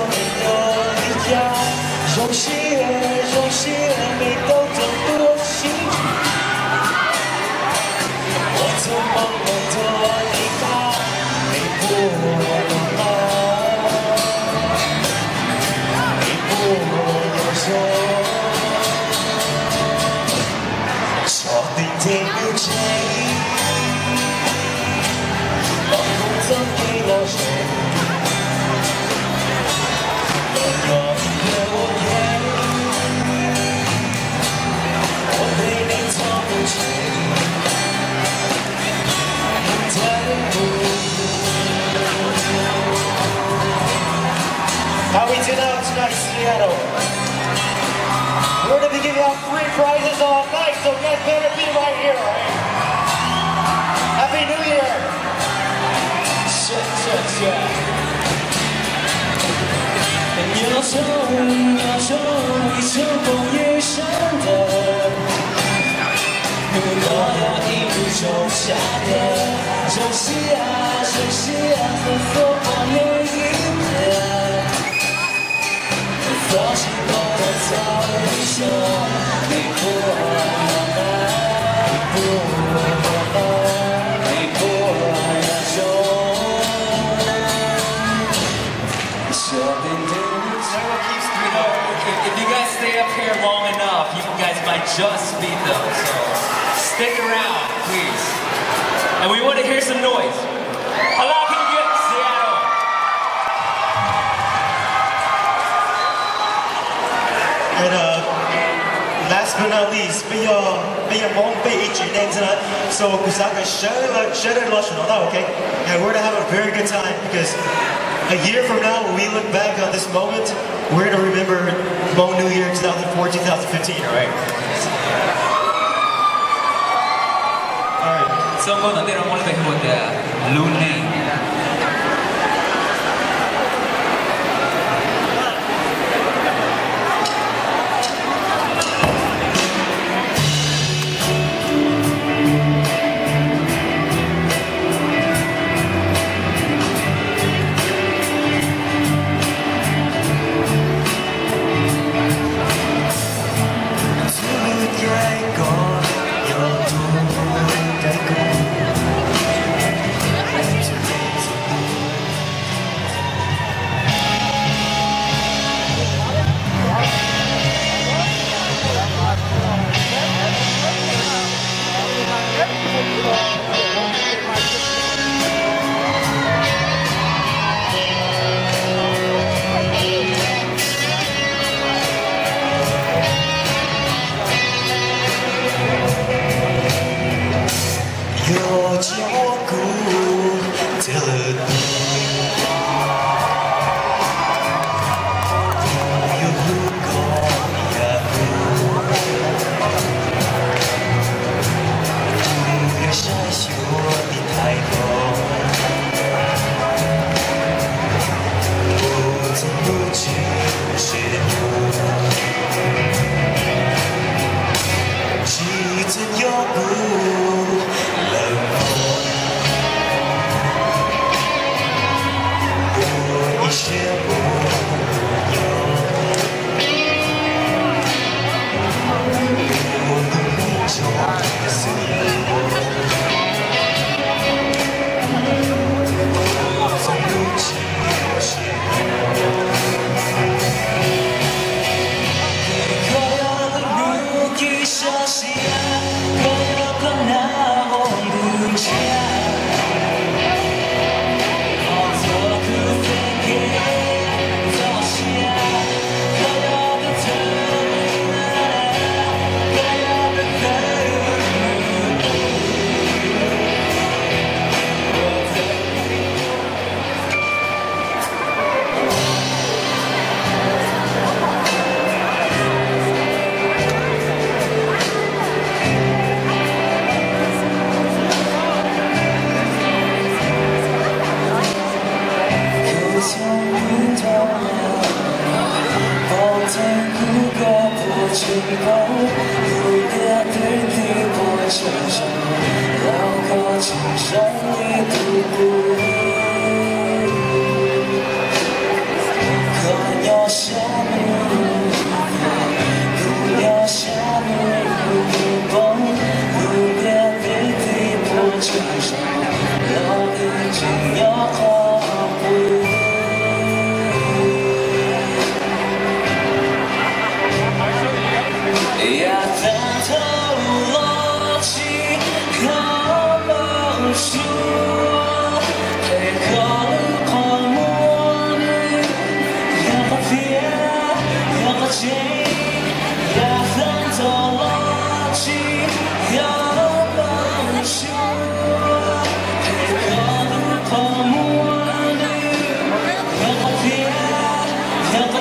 没有一样，有些没都这么心急。我做梦了多一把，你不爱，你不说。 说你听不见，老公怎给了谁？我有一个我愿，我对你从不追。How we do now tonight, Seattle? We're going to be giving out free prizes all night, so you guys better be right here, alright? Happy New Year! Shit. 要说一首关于山的，我要一路走下的，休息啊，和风光有一天，放弃我的早已说，你不爱我，你不爱那种。 If you guys stay up here long enough, you guys might just beat them. So stick around, please. And we want to hear some noise. How loud can you get in Seattle? And last but not least, 被蒙被一举念着， so Kusaka share it okay? And we're gonna have a very good time because a year from now, when we look back on this moment, we're gonna remember Hmong New Year 2004, 2015, alright? Alright. So I'm going to Luni.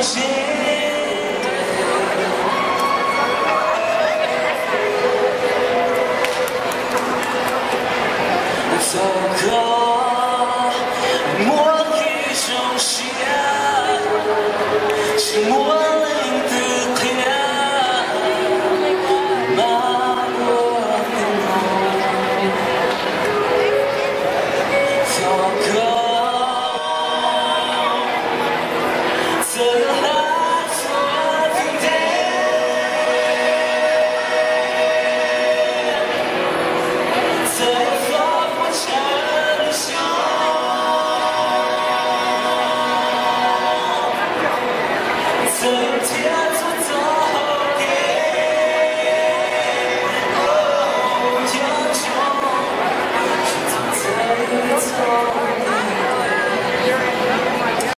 见。糟糕，我一种心，寂寞里的天，马过的梦。糟糕，怎还做停电？怎放不成想？怎天做早点？哦，要求，选择再走。